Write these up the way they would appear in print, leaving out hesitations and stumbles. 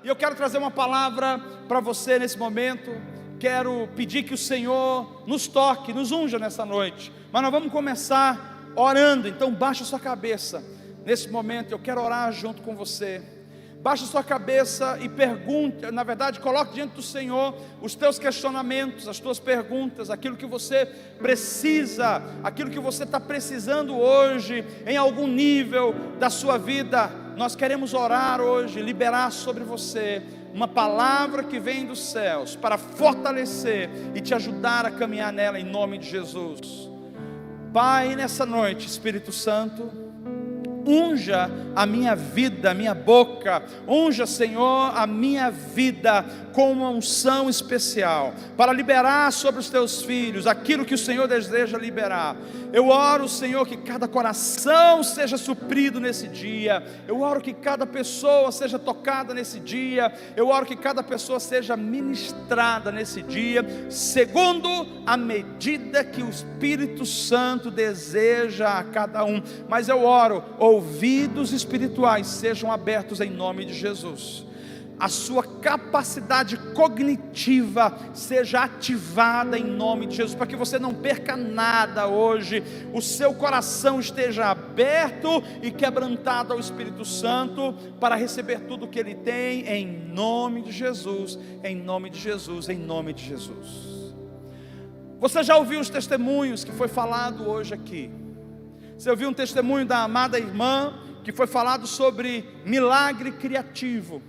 e eu quero trazer uma palavra para você nesse momento. Quero pedir que o Senhor nos toque, nos unja nessa noite, mas nós vamos começar orando. Então baixa sua cabeça, nesse momento eu quero orar junto com você. Baixa sua cabeça e pergunte, na verdade coloque diante do Senhor os teus questionamentos, as tuas perguntas, aquilo que você precisa, aquilo que você está precisando hoje, em algum nível da sua vida. Nós queremos orar hoje, liberar sobre você uma palavra que vem dos céus, para fortalecer e te ajudar a caminhar nela, em nome de Jesus. Pai, nessa noite, Espírito Santo, unja a minha vida, a minha boca, unja, Senhor, a minha vida com uma unção especial, para liberar sobre os teus filhos aquilo que o Senhor deseja liberar. Eu oro, Senhor, que cada coração seja suprido nesse dia. Eu oro que cada pessoa seja tocada nesse dia. Eu oro que cada pessoa seja ministrada nesse dia, segundo a medida que o Espírito Santo deseja a cada um. Mas eu oro, ouvidos espirituais sejam abertos em nome de Jesus. A sua capacidade cognitiva seja ativada em nome de Jesus, para que você não perca nada hoje. O seu coração esteja aberto e quebrantado ao Espírito Santo, para receber tudo o que Ele tem, em nome de Jesus, em nome de Jesus, em nome de Jesus. Você já ouviu os testemunhos que foi falado hoje aqui? Você ouviu um testemunho da amada irmã, que foi falado sobre milagre criativo.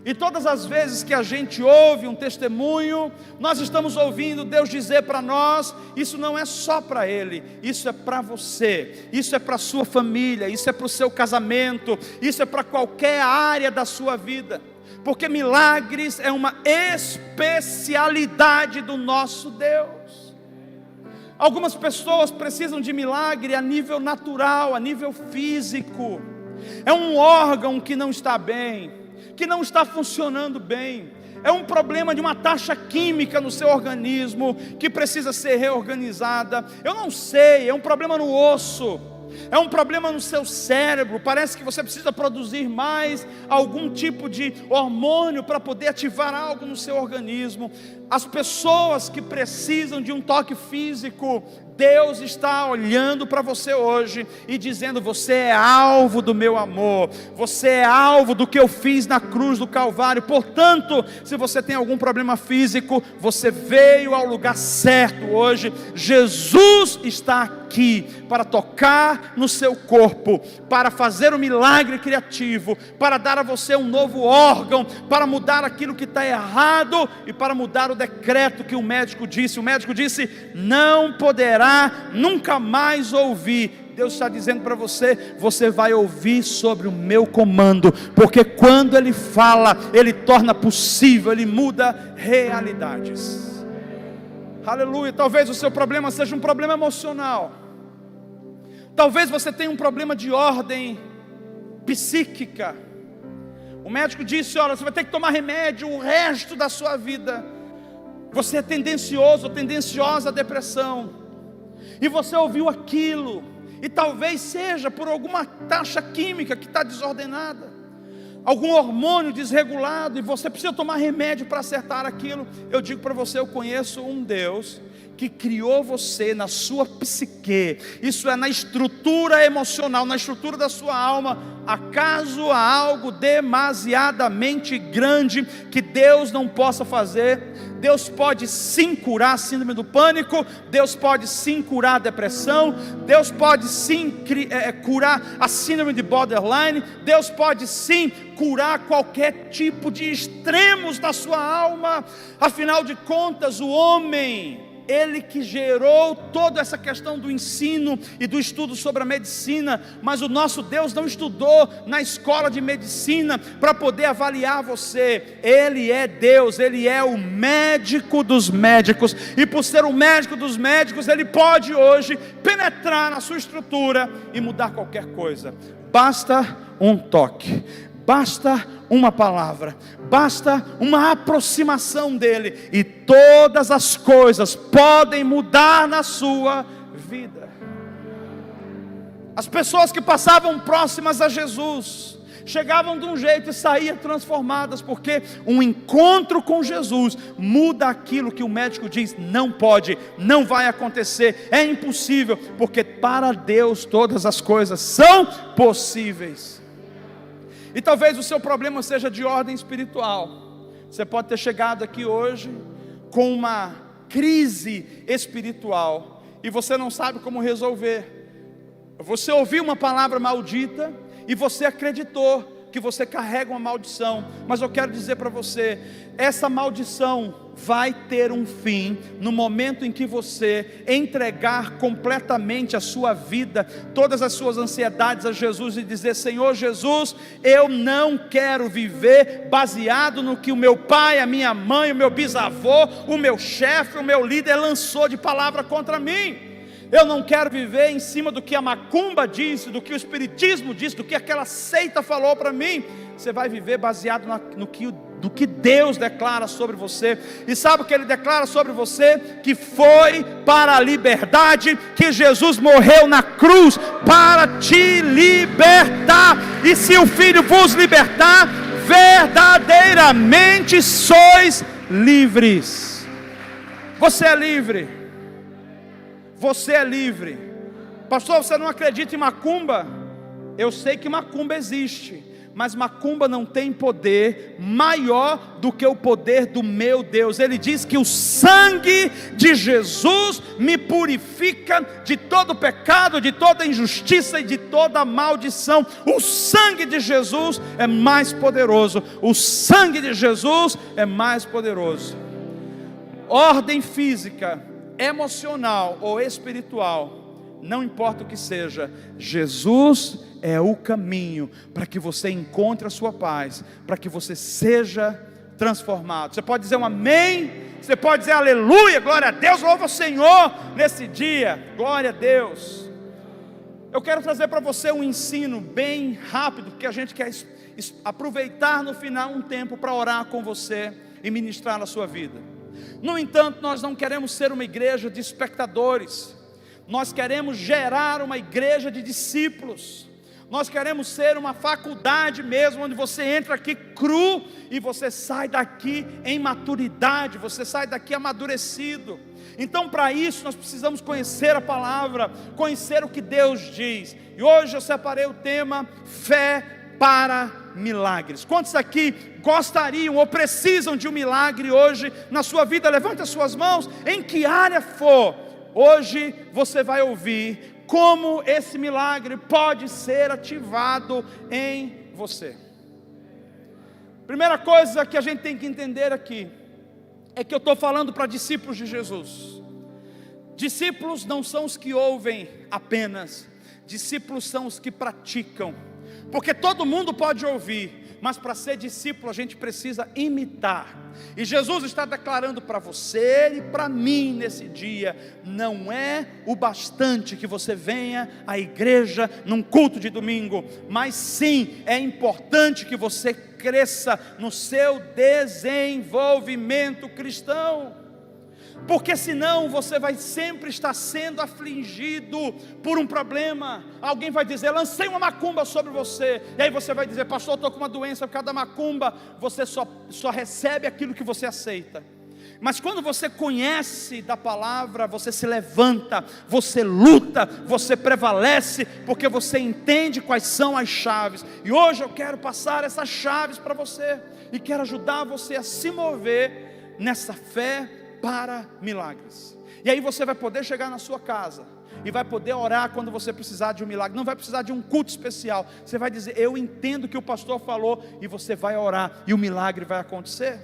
E todas as vezes que a gente ouve um testemunho, nós estamos ouvindo Deus dizer para nós: isso não é só para ele, isso é para você, isso é para a sua família, isso é para o seu casamento, isso é para qualquer área da sua vida, porque milagres é uma especialidade do nosso Deus. Algumas pessoas precisam de milagre a nível natural, a nível físico. É um órgão que não está bem, que não está funcionando bem. É um problema de uma taxa química no seu organismo, que precisa ser reorganizada. Eu não sei, é um problema no osso, é um problema no seu cérebro. Parece que você precisa produzir mais algum tipo de hormônio para poder ativar algo no seu organismo. As pessoas que precisam de um toque físico, Deus está olhando para você hoje e dizendo: você é alvo do meu amor, você é alvo do que eu fiz na cruz do Calvário. Portanto, se você tem algum problema físico, você veio ao lugar certo hoje. Jesus está aqui para tocar no seu corpo, para fazer um milagre criativo, para dar a você um novo órgão, para mudar aquilo que está errado e para mudar o decreto que o médico disse. O médico disse: não poderá nunca mais ouvir. Deus está dizendo para você: você vai ouvir sobre o meu comando, porque quando Ele fala, Ele torna possível, Ele muda realidades. Aleluia. Talvez o seu problema seja um problema emocional, talvez você tenha um problema de ordem psíquica. O médico disse: olha, você vai ter que tomar remédio o resto da sua vida. Você é tendencioso ou tendenciosa à depressão, e você ouviu aquilo, e talvez seja por alguma taxa química que está desordenada, algum hormônio desregulado, e você precisa tomar remédio para acertar aquilo. Eu digo para você: eu conheço um Deus que criou você na sua psique, isso é, na estrutura emocional, na estrutura da sua alma. Acaso há algo demasiadamente grande que Deus não possa fazer? Deus pode sim curar a síndrome do pânico, Deus pode sim curar a depressão, Deus pode sim curar a síndrome de borderline, Deus pode sim curar qualquer tipo de extremos da sua alma. Afinal de contas, o homem, Ele que gerou toda essa questão do ensino e do estudo sobre a medicina. Mas o nosso Deus não estudou na escola de medicina para poder avaliar você. Ele é Deus, Ele é o médico dos médicos, e por ser o médico dos médicos, Ele pode hoje penetrar na sua estrutura e mudar qualquer coisa. Basta um toque, basta uma palavra, basta uma aproximação dEle, e todas as coisas podem mudar na sua vida. As pessoas que passavam próximas a Jesus chegavam de um jeito e saíam transformadas, porque um encontro com Jesus muda aquilo que o médico diz: não pode, não vai acontecer, é impossível, porque para Deus todas as coisas são possíveis. E talvez o seu problema seja de ordem espiritual. Você pode ter chegado aqui hoje com uma crise espiritual e você não sabe como resolver. Você ouviu uma palavra maldita e você acreditou que você carrega uma maldição, mas eu quero dizer para você, essa maldição vai ter um fim no momento em que você entregar completamente a sua vida, todas as suas ansiedades a Jesus e dizer: Senhor Jesus, eu não quero viver baseado no que o meu pai, a minha mãe, o meu bisavô, o meu chefe, o meu líder lançou de palavra contra mim. Eu não quero viver em cima do que a macumba disse, do que o espiritismo disse, do que aquela seita falou para mim. Você vai viver baseado no que Deus declara sobre você. E sabe o que Ele declara sobre você? Que foi para a liberdade que Jesus morreu na cruz, para te libertar. E se o Filho vos libertar, verdadeiramente sois livres. Você é livre. Você é livre. Pastor, você não acredita em macumba? Eu sei que macumba existe, mas macumba não tem poder maior do que o poder do meu Deus. Ele diz que o sangue de Jesus me purifica de todo pecado, de toda injustiça e de toda maldição. O sangue de Jesus é mais poderoso. O sangue de Jesus é mais poderoso. Ordem física, emocional ou espiritual, não importa o que seja, Jesus é o caminho para que você encontre a sua paz, para que você seja transformado. Você pode dizer um amém, você pode dizer aleluia, glória a Deus, louva o Senhor nesse dia, glória a Deus. Eu quero trazer para você um ensino bem rápido, porque a gente quer aproveitar no final um tempo para orar com você e ministrar na sua vida. No entanto, nós não queremos ser uma igreja de espectadores, nós queremos gerar uma igreja de discípulos. Nós queremos ser uma faculdade mesmo, onde você entra aqui cru e você sai daqui em maturidade, você sai daqui amadurecido. Então, para isso, nós precisamos conhecer a palavra, conhecer o que Deus diz. E hoje eu separei o tema fé para milagres. Quantos aqui gostariam ou precisam de um milagre hoje na sua vida? Levante as suas mãos, em que área for. Hoje você vai ouvir como esse milagre pode ser ativado em você. Primeira coisa que a gente tem que entender aqui é que eu estou falando para discípulos de Jesus. Discípulos não são os que ouvem apenas, discípulos são os que praticam. Porque todo mundo pode ouvir, mas para ser discípulo a gente precisa imitar. E Jesus está declarando para você e para mim nesse dia: não é o bastante que você venha à igreja num culto de domingo, mas sim é importante que você cresça no seu desenvolvimento cristão. Porque senão você vai sempre estar sendo afligido por um problema. Alguém vai dizer: lancei uma macumba sobre você. E aí você vai dizer: pastor, estou com uma doença por causa da macumba. Você só recebe aquilo que você aceita. Mas quando você conhece da palavra, você se levanta, você luta, você prevalece, porque você entende quais são as chaves. E hoje eu quero passar essas chaves para você, e quero ajudar você a se mover nessa fé para milagres. E aí você vai poder chegar na sua casa e vai poder orar quando você precisar de um milagre. Não vai precisar de um culto especial. Você vai dizer: eu entendo o que o pastor falou, e você vai orar e o milagre vai acontecer.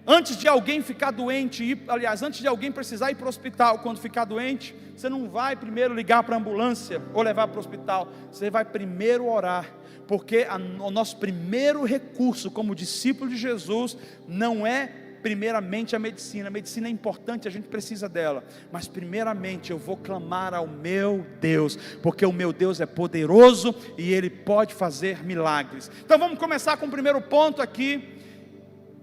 Antes de alguém ficar doente, antes de alguém precisar ir para o hospital, quando ficar doente, você não vai primeiro ligar para a ambulância ou levar para o hospital. Você vai primeiro orar, porque o nosso primeiro recurso como discípulo de Jesus não é primeiramente a medicina é importante, a gente precisa dela, mas primeiramente eu vou clamar ao meu Deus, porque o meu Deus é poderoso e Ele pode fazer milagres. Então vamos começar com o primeiro ponto aqui,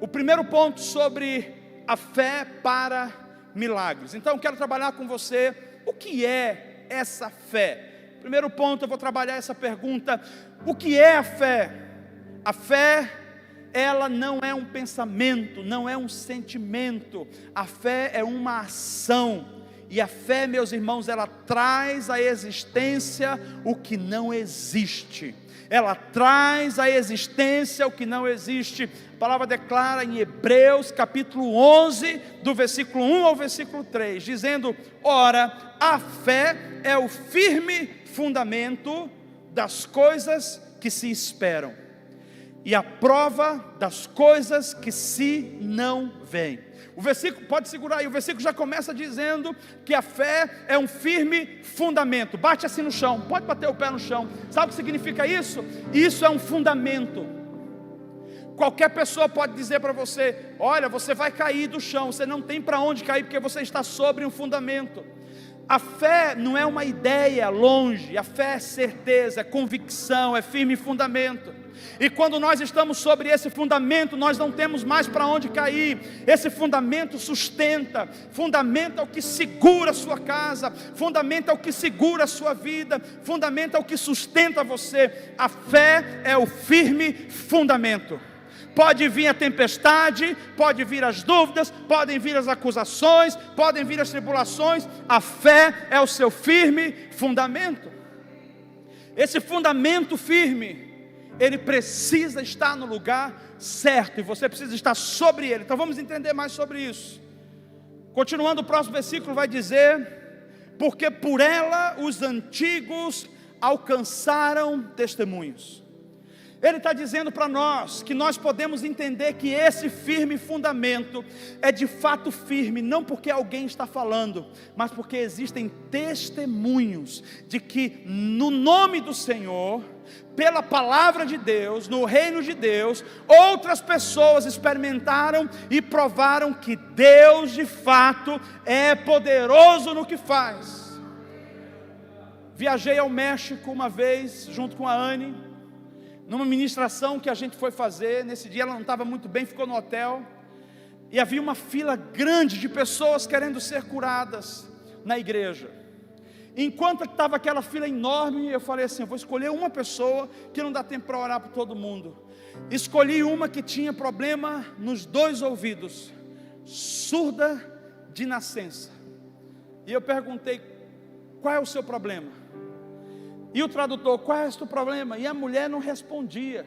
o primeiro ponto sobre a fé para milagres. Então eu quero trabalhar com você, o que é essa fé? Primeiro ponto, eu vou trabalhar essa pergunta: o que é a fé? A fé, ela não é um pensamento, não é um sentimento. A fé é uma ação. E a fé, meus irmãos, ela traz à existência o que não existe. Ela traz à existência o que não existe. A palavra declara em Hebreus capítulo 11, do versículo 1 ao versículo 3, dizendo: ora, a fé é o firme fundamento das coisas que se esperam, e a prova das coisas que se não veem. O versículo, pode segurar aí, o versículo já começa dizendo que a fé é um firme fundamento. Bate assim no chão, pode bater o pé no chão. Sabe o que significa isso? Isso é um fundamento. Qualquer pessoa pode dizer para você: olha, você vai cair do chão, você não tem para onde cair, porque você está sobre um fundamento. A fé não é uma ideia longe, a fé é certeza, é convicção, é firme fundamento. E quando nós estamos sobre esse fundamento, nós não temos mais para onde cair. Esse fundamento sustenta, fundamento é o que segura a sua casa, fundamento é o que segura a sua vida, fundamento é o que sustenta você. A fé é o firme fundamento. Pode vir a tempestade, pode vir as dúvidas, podem vir as acusações, podem vir as tribulações. A fé é o seu firme fundamento. Esse fundamento firme, ele precisa estar no lugar certo, e você precisa estar sobre ele. Então vamos entender mais sobre isso. Continuando, o próximo versículo vai dizer: porque por ela os antigos alcançaram testemunhos. Ele está dizendo para nós que nós podemos entender que esse firme fundamento é de fato firme, não porque alguém está falando, mas porque existem testemunhos de que no nome do Senhor, pela palavra de Deus, no reino de Deus, outras pessoas experimentaram e provaram que Deus de fato é poderoso no que faz. Viajei ao México uma vez junto com a Anne, numa ministração que a gente foi fazer. Nesse dia ela não estava muito bem, ficou no hotel, e havia uma fila grande de pessoas querendo ser curadas na igreja. Enquanto estava aquela fila enorme, eu falei assim: eu vou escolher uma pessoa que não dá tempo para orar para todo mundo. Escolhi uma que tinha problema nos 2 ouvidos, surda de nascença. E eu perguntei: qual é o seu problema? E o tradutor: qual é o seu problema? E a mulher não respondia.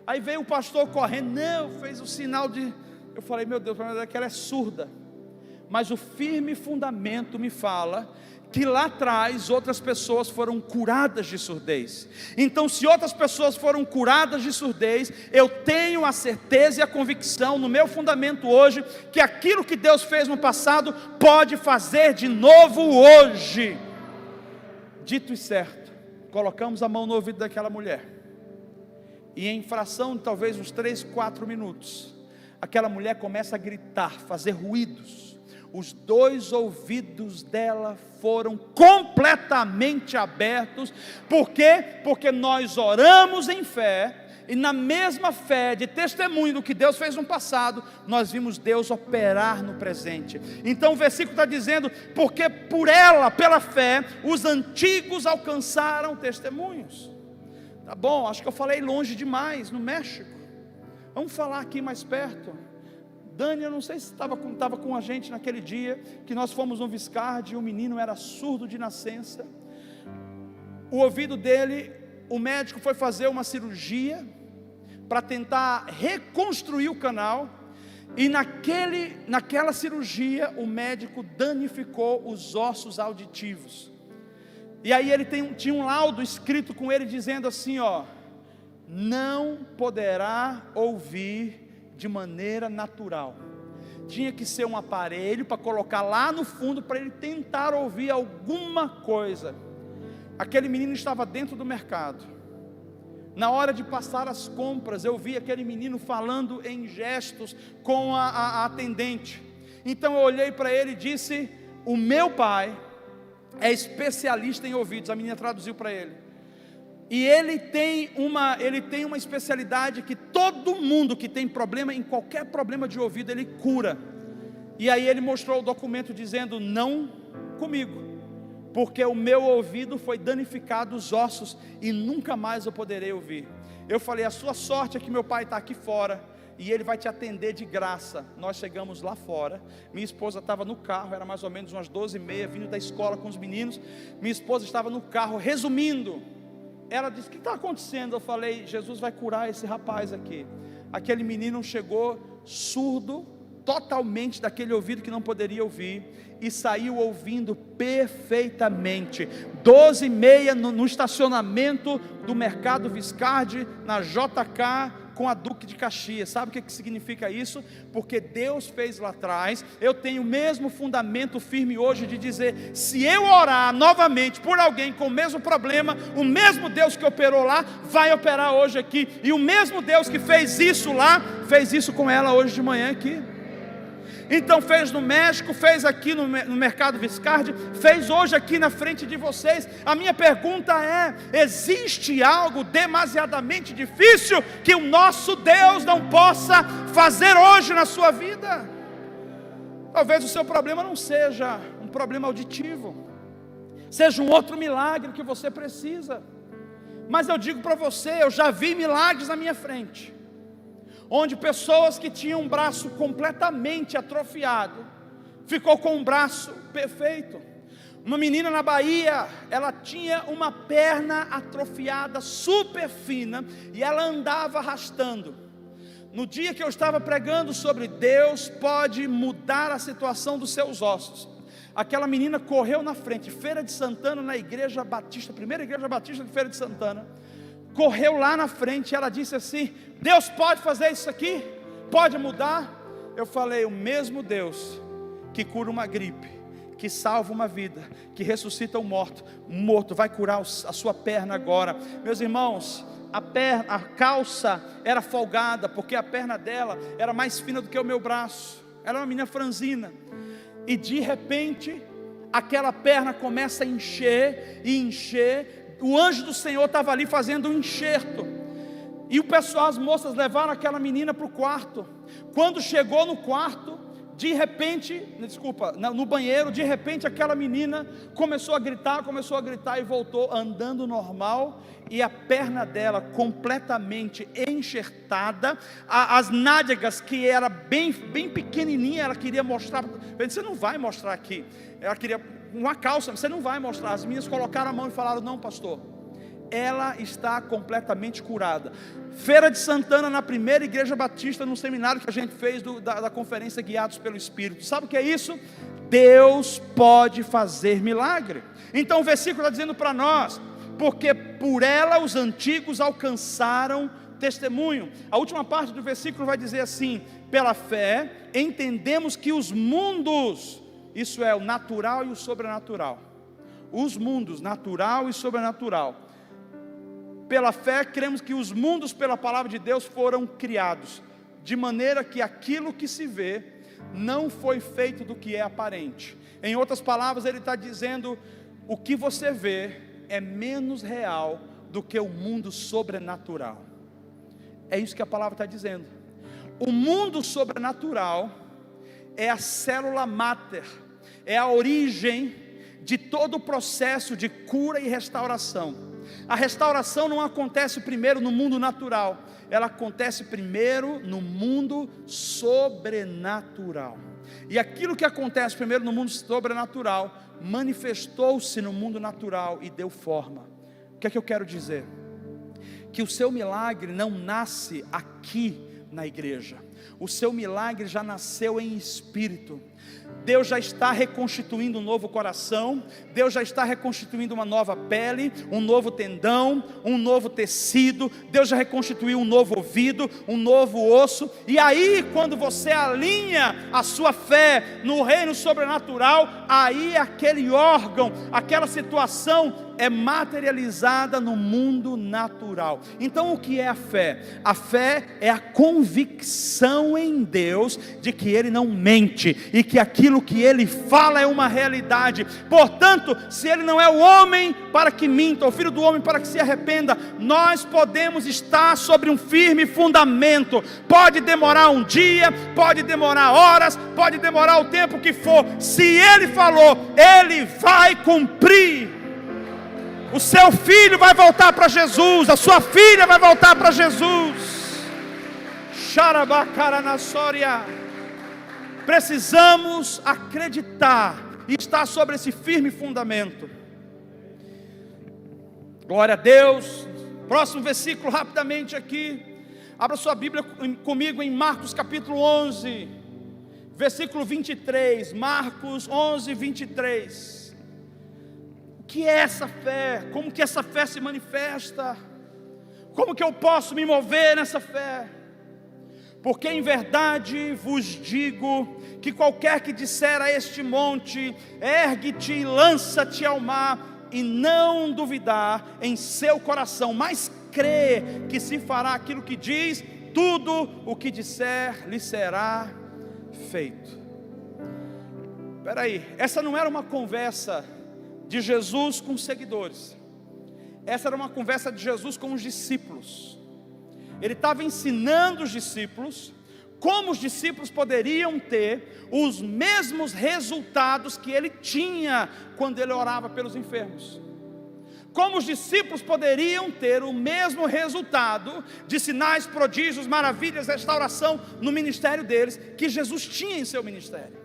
Aí veio o pastor correndo, não, fez o sinal de... Eu falei: meu Deus, o problema é que ela é surda. Mas o firme fundamento me fala que lá atrás outras pessoas foram curadas de surdez. Então, se outras pessoas foram curadas de surdez, eu tenho a certeza e a convicção no meu fundamento hoje, que aquilo que Deus fez no passado, pode fazer de novo hoje. Dito e certo, colocamos a mão no ouvido daquela mulher, e em fração de talvez uns 3, 4 minutos, aquela mulher começa a gritar, fazer ruídos. Os 2 ouvidos dela foram completamente abertos. Por quê? Porque nós oramos em fé, e na mesma fé de testemunho do que Deus fez no passado, nós vimos Deus operar no presente. Então o versículo está dizendo: porque por ela, pela fé, os antigos alcançaram testemunhos. Tá bom, acho que eu falei longe demais, no México. Vamos falar aqui mais perto. Dani, eu não sei se estava com a gente naquele dia, que nós fomos no Viscardi, e o menino era surdo de nascença. O ouvido dele, o médico foi fazer uma cirurgia para tentar reconstruir o canal, e naquela cirurgia o médico danificou os ossos auditivos. E aí ele tinha um laudo escrito com ele dizendo assim: ó, não poderá ouvir de maneira natural. Tinha que ser um aparelho para colocar lá no fundo, para ele tentar ouvir alguma coisa. Aquele menino estava dentro do mercado. Na hora de passar as compras, eu vi aquele menino falando em gestos com a atendente. Então eu olhei para ele e disse: o meu pai é especialista em ouvidos. A menina traduziu para ele. E ele tem uma especialidade que todo mundo que tem problema, em qualquer problema de ouvido, ele cura. E aí ele mostrou o documento dizendo: não comigo, porque o meu ouvido foi danificado, os ossos, e nunca mais eu poderei ouvir. Eu falei: a sua sorte é que meu pai está aqui fora e ele vai te atender de graça. Nós chegamos lá fora, minha esposa estava no carro, era mais ou menos umas 12h30, vindo da escola com os meninos. Minha esposa estava no carro, resumindo, ela disse: o que está acontecendo? Eu falei: Jesus vai curar esse rapaz aqui. Aquele menino chegou surdo, totalmente daquele ouvido que não poderia ouvir, e saiu ouvindo perfeitamente. 12h30 no estacionamento do Mercado Viscardi, na JK, com a Duque de Caxias. Sabe o que significa isso? Porque Deus fez lá atrás. Eu tenho o mesmo fundamento firme hoje de dizer: se eu orar novamente por alguém com o mesmo problema, o mesmo Deus que operou lá vai operar hoje aqui, e o mesmo Deus que fez isso lá, fez isso com ela hoje de manhã aqui. Então fez no México, fez aqui no Mercado Viscardi, fez hoje aqui na frente de vocês. A minha pergunta é: existe algo demasiadamente difícil que o nosso Deus não possa fazer hoje na sua vida? Talvez o seu problema não seja um problema auditivo, seja um outro milagre que você precisa. Mas eu digo para você, eu já vi milagres na minha frente, onde pessoas que tinham um braço completamente atrofiado, ficou com um braço perfeito. Uma menina na Bahia, ela tinha uma perna atrofiada, super fina, e ela andava arrastando. No dia que eu estava pregando sobre Deus pode mudar a situação dos seus ossos, aquela menina correu na frente, Feira de Santana, na Igreja Batista, primeira Igreja Batista de Feira de Santana, correu lá na frente, ela disse assim: Deus pode fazer isso aqui? Pode mudar? Eu falei: o mesmo Deus que cura uma gripe, que salva uma vida, que ressuscita um morto, vai curar a sua perna agora. Meus irmãos, a calça era folgada, porque a perna dela era mais fina do que o meu braço, ela era uma menina franzina, e de repente, aquela perna começa a encher e encher. O anjo do Senhor estava ali fazendo um enxerto, e o pessoal, as moças levaram aquela menina para o quarto. Quando chegou no quarto, de repente, no banheiro, de repente aquela menina começou a gritar e voltou andando normal, e a perna dela completamente enxertada, as nádegas que era bem pequenininha, ela queria mostrar. Eu disse: você não vai mostrar aqui. Ela queria uma calça, você não vai mostrar. As meninas colocaram a mão e falaram: não, pastor, ela está completamente curada. Feira de Santana, na primeira Igreja Batista, no seminário que a gente fez da conferência Guiados pelo Espírito. Sabe o que é isso? Deus pode fazer milagre. Então o versículo está dizendo para nós: porque por ela os antigos alcançaram testemunho. A última parte do versículo vai dizer assim: pela fé entendemos que os mundos, isso é, o natural e o sobrenatural, os mundos, natural e sobrenatural, pela fé cremos que os mundos pela palavra de Deus foram criados, de maneira que aquilo que se vê não foi feito do que é aparente. Em outras palavras, ele está dizendo: o que você vê é menos real do que o mundo sobrenatural. É isso que a palavra está dizendo. O mundo sobrenatural é a célula máter, é a origem de todo o processo de cura e restauração. A restauração não acontece primeiro no mundo natural, ela acontece primeiro no mundo sobrenatural. E aquilo que acontece primeiro no mundo sobrenatural manifestou-se no mundo natural e deu forma. O que é que eu quero dizer? Que o seu milagre não nasce aqui na igreja, o seu milagre já nasceu em espírito. Deus já está reconstituindo um novo coração, Deus já está reconstituindo uma nova pele, um novo tendão, um novo tecido, Deus já reconstituiu um novo ouvido, um novo osso. E aí, quando você alinha a sua fé no reino sobrenatural, aí aquele órgão, aquela situação é materializada no mundo natural. Então o que é a fé? A fé é a convicção em Deus de que Ele não mente e que aquilo que Ele fala é uma realidade. Portanto, se Ele não é o homem para que minta, o filho do homem para que se arrependa, nós podemos estar sobre um firme fundamento. Pode demorar um dia, pode demorar horas, pode demorar o tempo que for. Se Ele falou, Ele vai cumprir. O seu filho vai voltar para Jesus, a sua filha vai voltar para Jesus. Xarabacaranassória. Precisamos acreditar e estar sobre esse firme fundamento. Glória a Deus. Próximo versículo rapidamente aqui. Abra sua Bíblia comigo em Marcos capítulo 11, versículo 23. Marcos 11, 23. O que é essa fé? Como que essa fé se manifesta? Como que eu posso me mover nessa fé? Porque em verdade vos digo que qualquer que disser a este monte, ergue-te e lança-te ao mar, e não duvidar em seu coração, mas crê que se fará aquilo que diz, tudo o que disser lhe será feito. Espera aí, essa não era uma conversa de Jesus com os seguidores, essa era uma conversa de Jesus com os discípulos. Ele estava ensinando os discípulos como os discípulos poderiam ter os mesmos resultados que ele tinha quando ele orava pelos enfermos. Como os discípulos poderiam ter o mesmo resultado de sinais, prodígios, maravilhas, restauração no ministério deles, que Jesus tinha em seu ministério.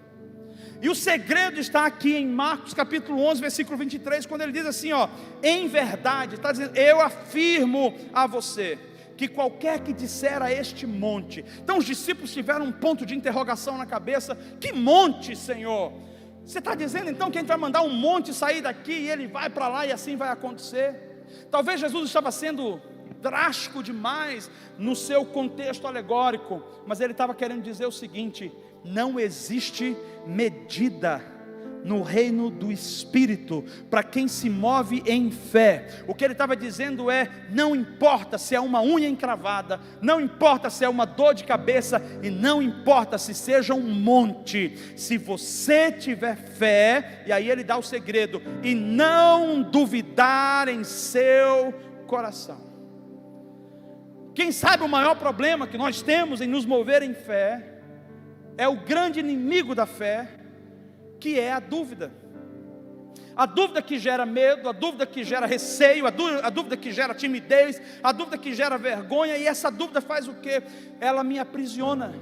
E o segredo está aqui em Marcos capítulo 11, versículo 23, quando ele diz assim, ó, em verdade, está dizendo, eu afirmo a você, que qualquer que disser a este monte. Então os discípulos tiveram um ponto de interrogação na cabeça, que monte, Senhor? Você está dizendo então que a gente vai mandar um monte sair daqui e ele vai para lá e assim vai acontecer? Talvez Jesus estava sendo drástico demais no seu contexto alegórico, mas ele estava querendo dizer o seguinte: não existe medida no reino do Espírito para quem se move em fé. O que ele estava dizendo é: não importa se é uma unha encravada, não importa se é uma dor de cabeça, e não importa se seja um monte, se você tiver fé, e aí ele dá o segredo, e não duvidar em seu coração. Quem sabe o maior problema que nós temos em nos mover em fé é o grande inimigo da fé, que é a dúvida. A dúvida que gera medo, a dúvida que gera receio, a dúvida que gera timidez, a dúvida que gera vergonha. E essa dúvida faz o quê? Ela me aprisiona.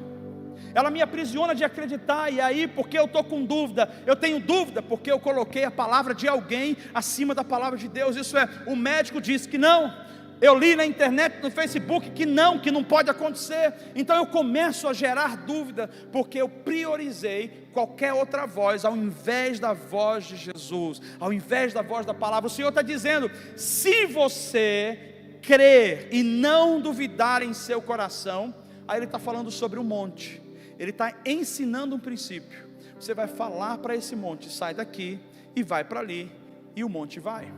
Ela me aprisiona de acreditar. E aí, porque eu estou com dúvida? Eu tenho dúvida porque eu coloquei a palavra de alguém acima da palavra de Deus. Isso é, o médico disse que não. Eu li na internet, no Facebook, que não pode acontecer. Então eu começo a gerar dúvida, porque eu priorizei qualquer outra voz, ao invés da voz de Jesus, ao invés da voz da palavra. O Senhor está dizendo: se você crer e não duvidar em seu coração, aí Ele está falando sobre o monte, Ele está ensinando um princípio. Você vai falar para esse monte: sai daqui e vai para ali, e o monte vai.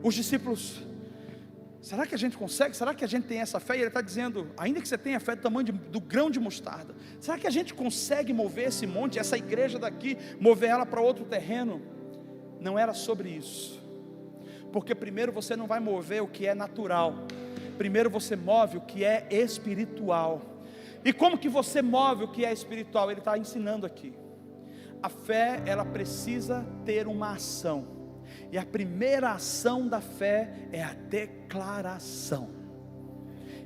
Os discípulos: será que a gente consegue? Será que a gente tem essa fé? E ele está dizendo: ainda que você tenha fé do tamanho do grão de mostarda, será que a gente consegue mover esse monte, essa igreja daqui, mover ela para outro terreno? Não era sobre isso, porque primeiro você não vai mover o que é natural, primeiro você move o que é espiritual. E como que você move o que é espiritual? Ele está ensinando aqui. A fé, ela precisa ter uma ação. E a primeira ação da fé é a declaração.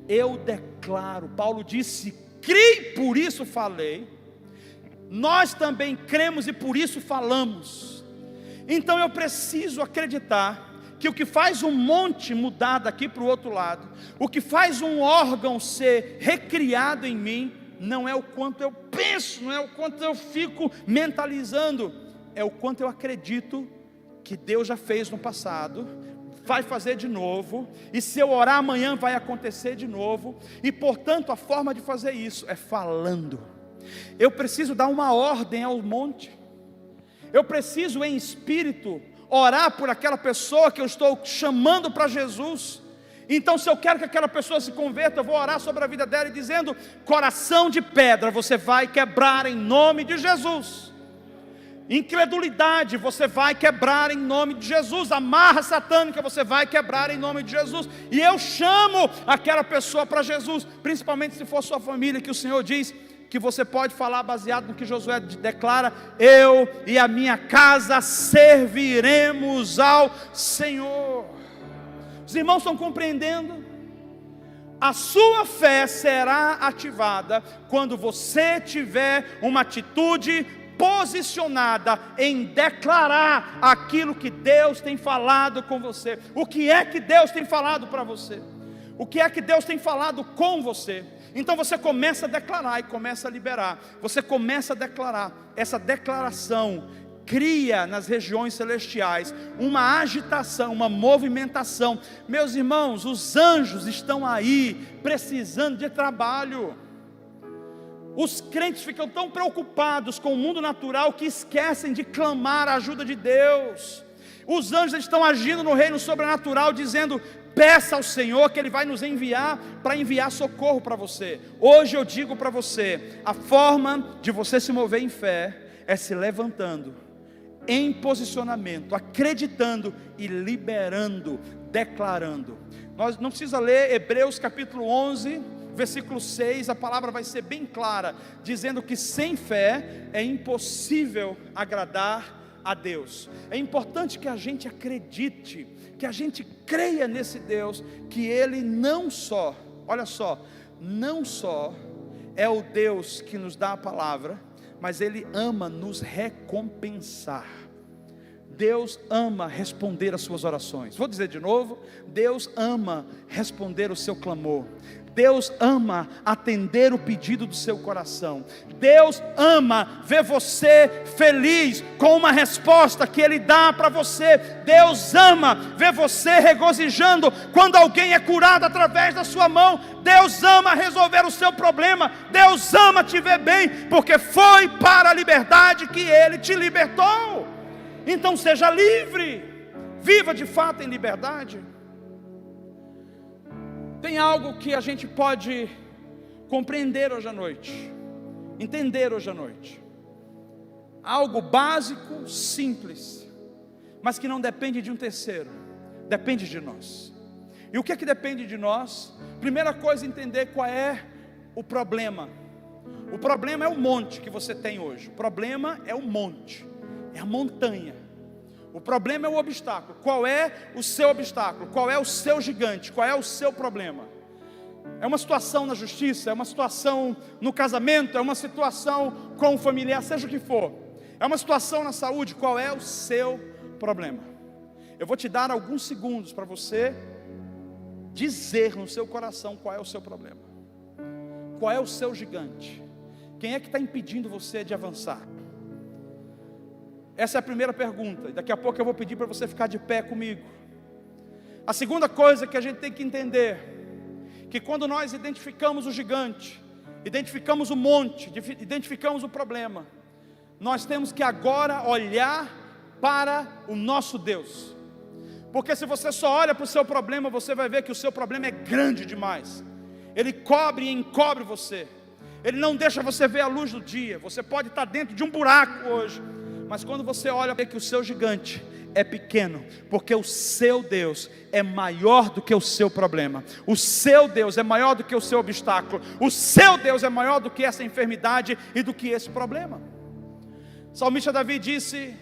Eu declaro. Paulo disse: criei, por isso falei. Nós também cremos e por isso falamos. Então eu preciso acreditar que o que faz um monte mudar daqui para o outro lado, o que faz um órgão ser recriado em mim, não é o quanto eu penso, não é o quanto eu fico mentalizando, é o quanto eu acredito que Deus já fez no passado, vai fazer de novo, e se eu orar amanhã vai acontecer de novo. E portanto a forma de fazer isso é falando. Eu preciso dar uma ordem ao monte, eu preciso em espírito orar por aquela pessoa que eu estou chamando para Jesus. Então se eu quero que aquela pessoa se converta, eu vou orar sobre a vida dela e dizendo: coração de pedra você vai quebrar em nome de Jesus. Incredulidade você vai quebrar em nome de Jesus. Amarra satânica você vai quebrar em nome de Jesus. E eu chamo aquela pessoa para Jesus, principalmente se for sua família, que o Senhor diz que você pode falar baseado no que Josué declara: eu e a minha casa serviremos ao Senhor. Os irmãos estão compreendendo? A sua fé será ativada quando você tiver uma atitude posicionada em declarar aquilo que Deus tem falado com você. O que é que Deus tem falado para você? O que é que Deus tem falado com você? Então você começa a declarar e começa a liberar. Você começa a declarar. Essa declaração cria nas regiões celestiais uma agitação, uma movimentação. Meus irmãos, os anjos estão aí precisando de trabalho. Os crentes ficam tão preocupados com o mundo natural que esquecem de clamar a ajuda de Deus. Os anjos estão agindo no reino sobrenatural, dizendo: peça ao Senhor que Ele vai nos enviar para enviar socorro para você. Hoje eu digo para você, a forma de você se mover em fé é se levantando em posicionamento, acreditando e liberando, declarando. Nós não precisa ler Hebreus capítulo 11, versículo 6, a palavra vai ser bem clara, dizendo que sem fé é impossível agradar a Deus. É importante que a gente acredite, que a gente creia nesse Deus, que Ele não só, olha só, não só é o Deus que nos dá a palavra, mas Ele ama nos recompensar. Deus ama responder as suas orações. Vou dizer de novo: Deus ama responder o seu clamor. Deus ama atender o pedido do seu coração. Deus ama ver você feliz com uma resposta que Ele dá para você. Deus ama ver você regozijando quando alguém é curado através da sua mão. Deus ama resolver o seu problema. Deus ama te ver bem, porque foi para a liberdade que Ele te libertou. Então seja livre, viva de fato em liberdade. Tem algo que a gente pode compreender hoje à noite, entender hoje à noite. Algo básico, simples, mas que não depende de um terceiro, depende de nós. E o que é que depende de nós? Primeira coisa, entender qual é o problema. O problema é o monte que você tem hoje. O problema é o monte, é a montanha. O problema é o obstáculo. Qual é o seu obstáculo? Qual é o seu gigante? Qual é o seu problema? É uma situação na justiça? É uma situação no casamento? É uma situação com o familiar? Seja o que for. É uma situação na saúde? Qual é o seu problema? Eu vou te dar alguns segundos para você dizer no seu coração qual é o seu problema. Qual é o seu gigante? Quem é que está impedindo você de avançar? Essa é a primeira pergunta, e daqui a pouco eu vou pedir para você ficar de pé comigo. A segunda coisa que a gente tem que entender, que quando nós identificamos o gigante, identificamos o monte, identificamos o problema, nós temos que agora olhar para o nosso Deus. Porque se você só olha para o seu problema, você vai ver que o seu problema é grande demais. Ele cobre e encobre você. Ele não deixa você ver a luz do dia. Você pode estar dentro de um buraco hoje, mas quando você olha, vê que o seu gigante é pequeno, porque o seu Deus é maior do que o seu problema. O seu Deus é maior do que o seu obstáculo. O seu Deus é maior do que essa enfermidade e do que esse problema. O salmista Davi disse: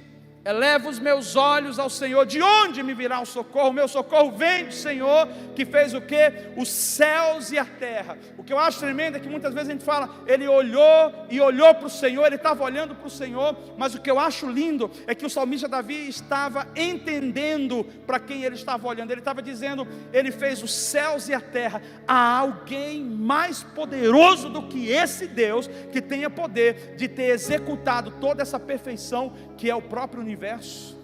eleva os meus olhos ao Senhor, de onde me virá o socorro? O meu socorro vem do Senhor, que fez o quê? Os céus e a terra. O que eu acho tremendo é que muitas vezes a gente fala, ele olhou e olhou para o Senhor, ele estava olhando para o Senhor, mas o que eu acho lindo é que o salmista Davi estava entendendo para quem ele estava olhando. Ele estava dizendo, ele fez os céus e a terra. Há alguém mais poderoso do que esse Deus, que tenha poder de ter executado toda essa perfeição, que é o próprio universo.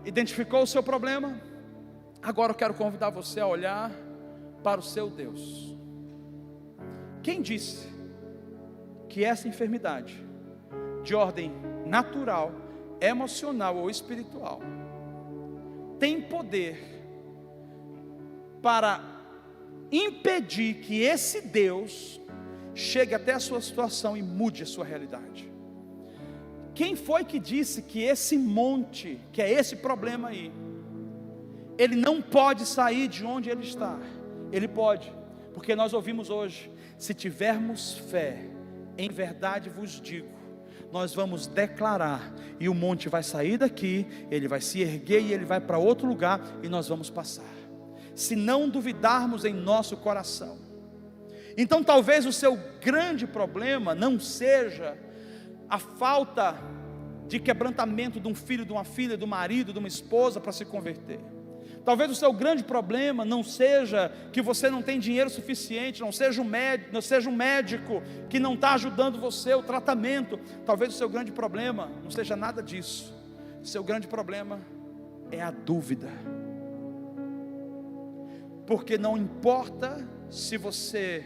Identificou o seu problema? Agora eu quero convidar você a olhar para o seu Deus. Quem disse que essa enfermidade, de ordem natural, emocional ou espiritual, tem poder para impedir que esse Deus chegue até a sua situação e mude a sua realidade? Quem foi que disse que esse monte, que é esse problema aí, ele não pode sair de onde ele está? Ele pode, porque nós ouvimos hoje, se tivermos fé, em verdade vos digo, nós vamos declarar, e o monte vai sair daqui, ele vai se erguer e ele vai para outro lugar, e nós vamos passar. se não duvidarmos em nosso coração. Então talvez o seu grande problema não seja a falta de quebrantamento de um filho, de uma filha, do marido, de uma esposa para se converter. Talvez o seu grande problema não seja que você não tem dinheiro suficiente, não seja um médico que não está ajudando você, o tratamento. Talvez o seu grande problema não seja nada disso. O seu grande problema é a dúvida. Porque não importa se você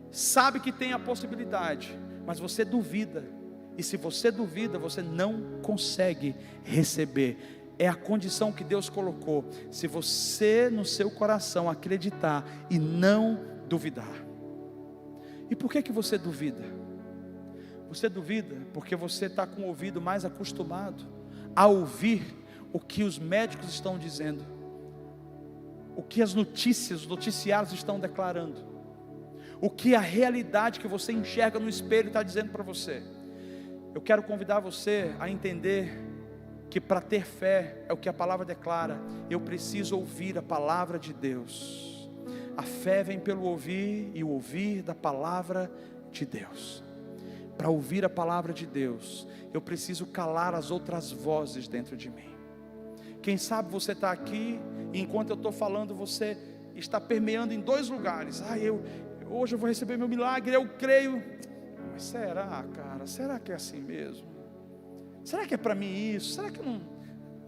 sabe que tem a possibilidade, mas você duvida. E se você duvida, você não consegue receber. É a condição que Deus colocou. Se você no seu coração acreditar e não duvidar. E por que você duvida? Você duvida porque você está com o ouvido mais acostumado a ouvir o que os médicos estão dizendo, o que as notícias, os noticiários estão declarando, o que a realidade que você enxerga no espelho está dizendo para você. Eu quero convidar você a entender que para ter fé, é o que a palavra declara, eu preciso ouvir a palavra de Deus. A fé vem pelo ouvir, e o ouvir da palavra de Deus. Para ouvir a palavra de Deus, eu preciso calar as outras vozes dentro de mim. Quem sabe você está aqui, e enquanto eu estou falando, você está permeando em dois lugares. Hoje eu vou receber meu milagre, eu creio. Mas será, cara? Será que é assim mesmo? Será que é para mim isso? Será que eu não...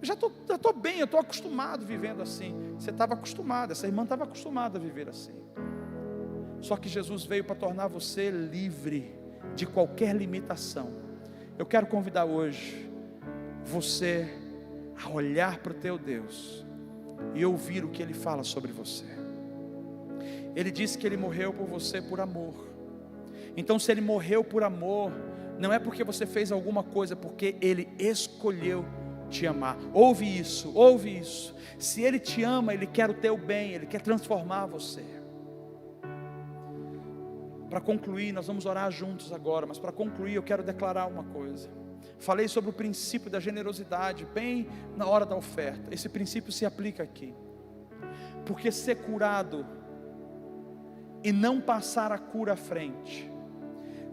Já estou bem, eu estou acostumado vivendo assim. Você estava acostumado, essa irmã estava acostumada a viver assim. Só que Jesus veio para tornar você livre de qualquer limitação. Eu quero convidar hoje você a olhar para o teu Deus e ouvir o que Ele fala sobre você. Ele disse que Ele morreu por você por amor. Então se Ele morreu por amor, não é porque você fez alguma coisa, porque Ele escolheu te amar. Ouve isso, ouve isso. Se Ele te ama, Ele quer o teu bem, Ele quer transformar você. Para concluir, nós vamos orar juntos agora, mas para concluir eu quero declarar uma coisa. Falei sobre o princípio da generosidade, bem na hora da oferta. Esse princípio se aplica aqui. Porque ser curado e não passar a cura à frente,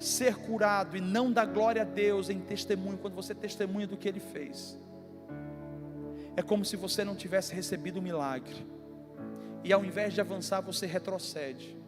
ser curado e não dar glória a Deus em testemunho, quando você testemunha do que Ele fez, é como se você não tivesse recebido o milagre, e ao invés de avançar, você retrocede.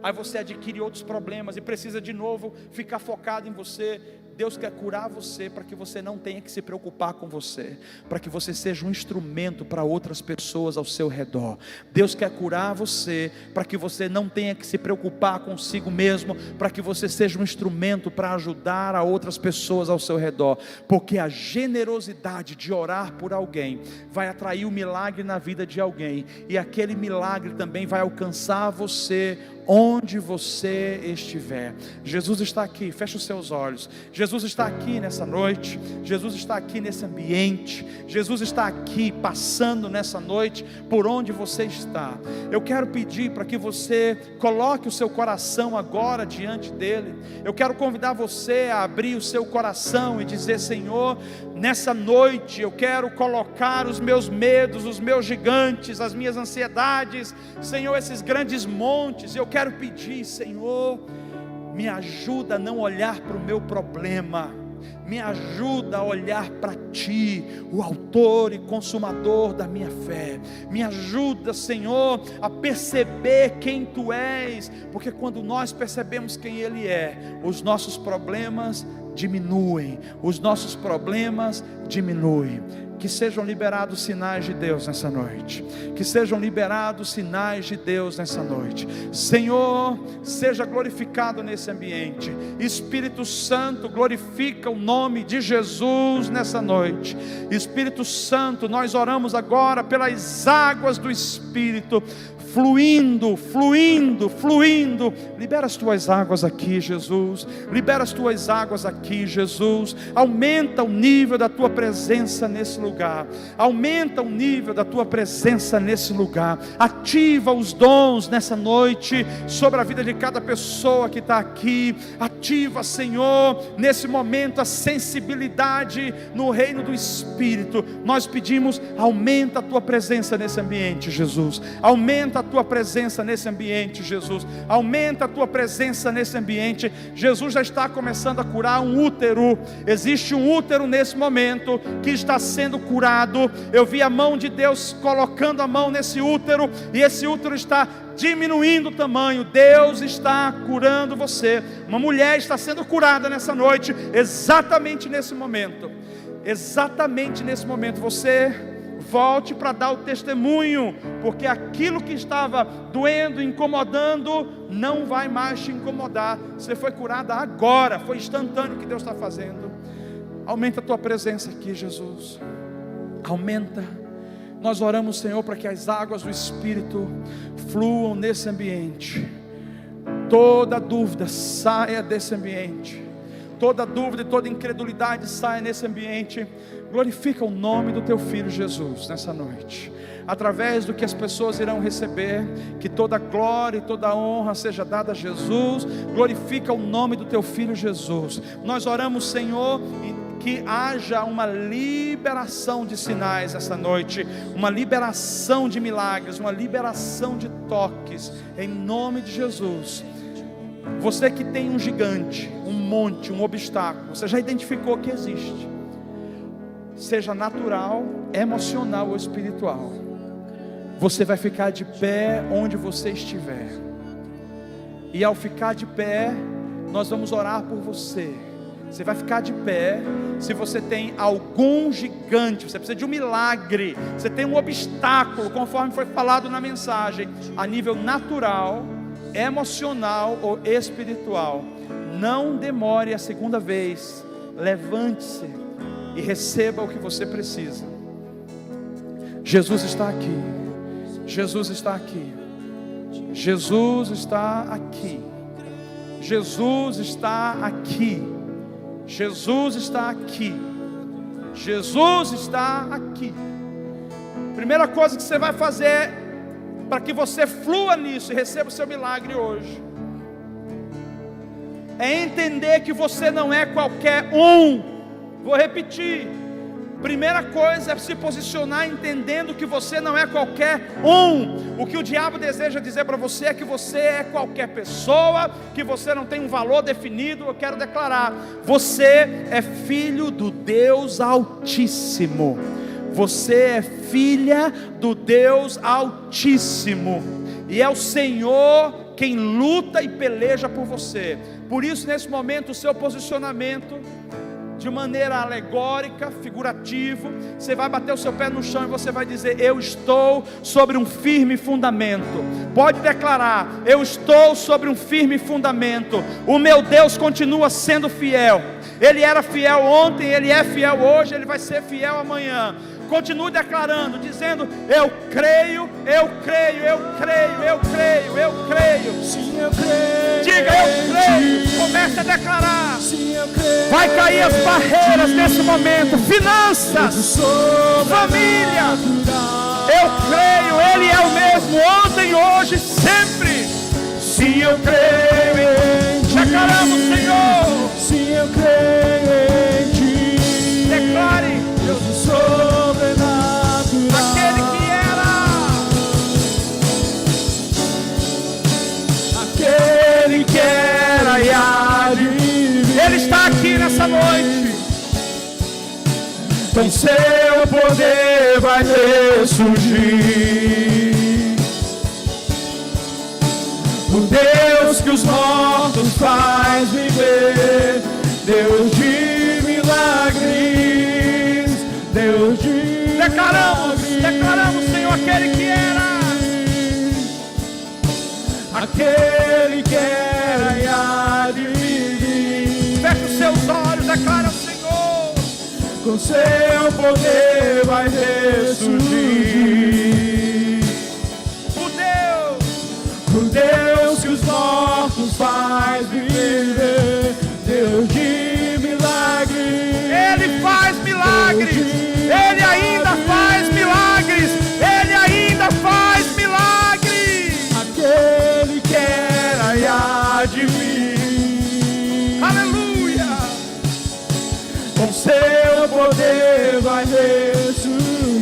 Aí você adquire outros problemas e precisa de novo ficar focado em você. Deus quer curar você para que você não tenha que se preocupar com você, para que você seja um instrumento para outras pessoas ao seu redor. Deus quer curar você para que você não tenha que se preocupar consigo mesmo, para que você seja um instrumento para ajudar a outras pessoas ao seu redor, porque a generosidade de orar por alguém vai atrair o milagre na vida de alguém, e aquele milagre também vai alcançar você onde você estiver. Jesus está aqui, fecha os seus olhos. Jesus está aqui nessa noite, Jesus está aqui nesse ambiente, Jesus está aqui passando nessa noite por onde você está. Eu quero pedir para que você coloque o seu coração agora diante dele. Eu quero convidar você a abrir o seu coração e dizer: Senhor, nessa noite eu quero colocar os meus medos, os meus gigantes, as minhas ansiedades, Senhor, esses grandes montes. Eu quero pedir, Senhor, me ajuda a não olhar para o meu problema, me ajuda a olhar para Ti, o autor e consumador da minha fé. Me ajuda, Senhor, a perceber quem Tu és, porque quando nós percebemos quem Ele é, os nossos problemas diminuem, os nossos problemas diminuem. Que sejam liberados sinais de Deus nessa noite, que sejam liberados sinais de Deus nessa noite. Senhor, seja glorificado nesse ambiente. Espírito Santo, glorifica o nome de Jesus nessa noite. Espírito Santo, nós oramos agora pelas águas do Espírito. fluindo, fluindo, fluindo. Libera as tuas águas aqui, Jesus. Libera as tuas águas aqui, Jesus. Aumenta o nível da tua presença nesse lugar. Aumenta o nível da tua presença nesse lugar. Ativa os dons nessa noite sobre a vida de cada pessoa que está aqui. Ativa, Senhor, nesse momento a sensibilidade no reino do Espírito. Nós pedimos, aumenta a tua presença nesse ambiente, Jesus. Aumenta a tua presença nesse ambiente, Jesus. Aumenta a tua presença nesse ambiente. Jesus já está começando a curar um útero. Existe um útero nesse momento que está sendo curado. Eu vi a mão de Deus colocando a mão nesse útero, e esse útero está diminuindo o tamanho. Deus está curando você. Uma mulher está sendo curada nessa noite, exatamente nesse momento. Exatamente nesse momento. Você volte para dar o testemunho, porque aquilo que estava doendo, incomodando, não vai mais te incomodar. Você foi curada agora, foi instantâneo o que Deus está fazendo. Aumenta a tua presença aqui, Jesus. Aumenta. Nós oramos, Senhor, para que as águas do Espírito fluam nesse ambiente. Toda dúvida saia desse ambiente. Toda dúvida e toda incredulidade saia nesse ambiente. Glorifica o nome do teu Filho Jesus nessa noite. Através do que as pessoas irão receber, que toda glória e toda honra seja dada a Jesus. Glorifica o nome do teu Filho Jesus. Nós oramos, Senhor, que haja uma liberação de sinais essa noite, uma liberação de milagres, uma liberação de toques, em nome de Jesus. Você que tem um gigante, um monte, um obstáculo, você já identificou que existe, seja natural, emocional ou espiritual, você vai ficar de pé onde você estiver, e ao ficar de pé, nós vamos orar por você. Você vai ficar de pé. Se você tem algum gigante, você precisa de um milagre, você tem um obstáculo, conforme foi falado na mensagem, a nível natural, emocional ou espiritual, não demore a segunda vez. Levante-se e receba o que você precisa. Jesus está aqui. Jesus está aqui. Jesus está aqui. Jesus está aqui. Jesus está aqui. Jesus está aqui. Primeira coisa que você vai fazer para que você flua nisso e receba o seu milagre hoje é entender que você não é qualquer um. Vou repetir. Primeira coisa é se posicionar entendendo que você não é qualquer um. O que o diabo deseja dizer para você é que você é qualquer pessoa, que você não tem um valor definido. Eu quero declarar: você é filho do Deus Altíssimo. Você é filha do Deus Altíssimo, e é o Senhor quem luta e peleja por você. Por isso, nesse momento, o seu posicionamento, de maneira alegórica, figurativo, você vai bater o seu pé no chão e você vai dizer: eu estou sobre um firme fundamento. Pode declarar: eu estou sobre um firme fundamento. O meu Deus continua sendo fiel. Ele era fiel ontem, Ele é fiel hoje, Ele vai ser fiel amanhã. Continue declarando, dizendo: eu creio, eu creio, eu creio, eu creio, eu creio. Sim, eu creio. Diga: eu creio. Comece a declarar. Sim, eu creio. Vai cair as barreiras nesse momento. Finanças, família. Eu creio, Ele é o mesmo ontem, hoje, sempre. Sim, eu creio em Ti. Declaramos, Senhor. Sim, eu creio em Ti. Declare: Deus do sobrenatural. aquele que Aquele que era e há de vir. Ele está aqui nessa noite. Com seu poder vai ressurgir. O Deus que os mortos faz viver. Deus de milagres. Deus de Declaramos, Senhor, aquele que era. Aquele que era e há de vir. Feche os seus olhos, declara ao Senhor. Com seu poder vai ressurgir. O Deus Deus que os mortos faz viver, Deus de milagres. Ele faz milagres, Ele ainda faz milagres, Ele ainda faz milagres. Aquele que era e há de vir, Aleluia. com seu poder vai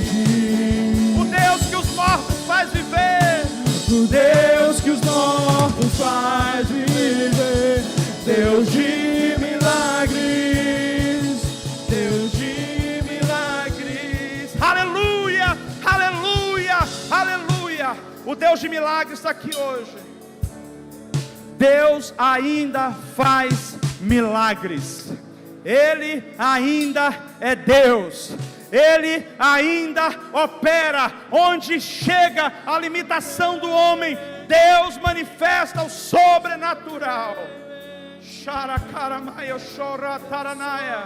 ressurgir. O Deus que os mortos faz viver, O Deus que os mortos faz viver, Deus de milagres, Deus de milagres. aleluia, aleluia, aleluia. O Deus de milagres está aqui hoje. Deus ainda faz milagres. Ele ainda é Deus. Ele ainda opera. Onde chega a limitação do homem, Deus manifesta o sobrenatural. Xaracaramaya, chorataranaia.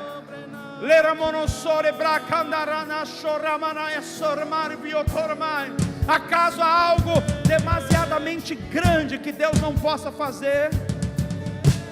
Leramonossore bracandarana, choramanaya, sormar biotormai. Acaso há algo demasiadamente grande que Deus não possa fazer?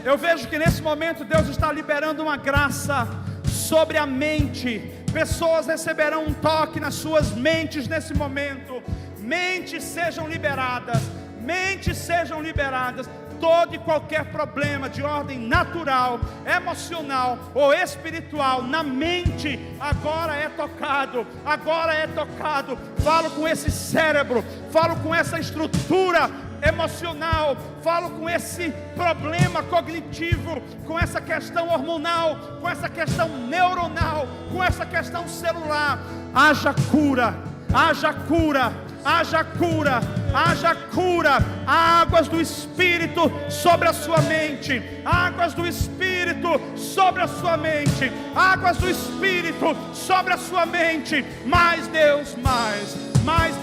Eu vejo que nesse momento Deus está liberando uma graça sobre a mente. Pessoas receberão um toque nas suas mentes nesse momento. Mentes sejam liberadas. Mentes sejam liberadas. Todo e qualquer problema de ordem natural, emocional ou espiritual na mente, agora é tocado, agora é tocado. Falo com esse cérebro, falo com essa estrutura emocional, falo com esse problema cognitivo, com essa questão hormonal, com essa questão neuronal, com essa questão celular. Haja cura, haja cura, haja cura, haja cura. Águas do Espírito sobre a sua mente, águas do Espírito sobre a sua mente, águas do Espírito sobre a sua mente. Mais Deus, mais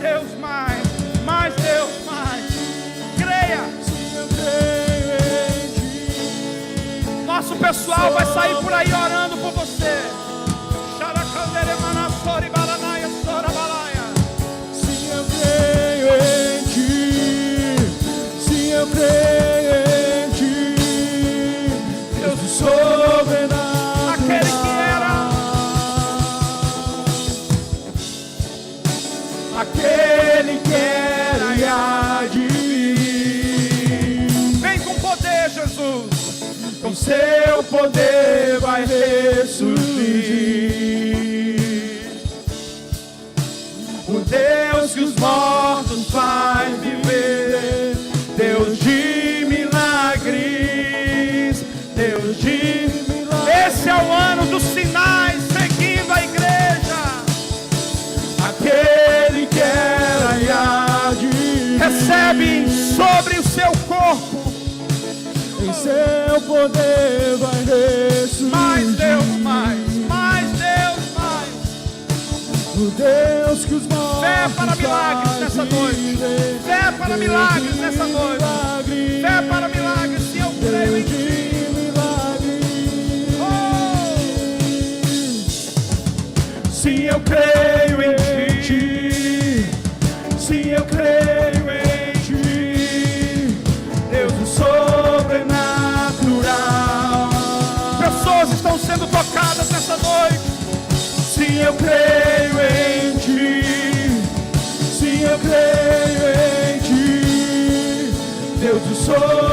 Deus, mais Deus, mais. Creia. Nosso pessoal vai sair por aí orando por você. Sim, eu creio em ti. Sim, eu creio em ti. Deus do sobrenatural. Aquele que era, aquele que era e há de vir. vem com poder, Jesus. Com seu poder vai ressurgir. O Deus que os mortos faz viver, Deus de milagres, Deus de milagres. Esse é o ano dos sinais seguindo a igreja. Aquele que era e há de vir, Recebe sobre o seu corpo. em seu poder vai ressurgir. Mais Deus, mais Deus, mais. O Deus que os mortos Fé para milagres faz nessa noite. viver, Fé para milagres nessa noite. milagres, Fé para milagres, se eu creio em Deus ti. de milagres. Oh! Sim, eu creio em ti. Sim, eu creio em ti. Deus do sobrenatural. Pessoas estão sendo tocadas nessa noite. Sim, eu creio em ti. Sim, eu creio em ti. Deus do sobrenatural.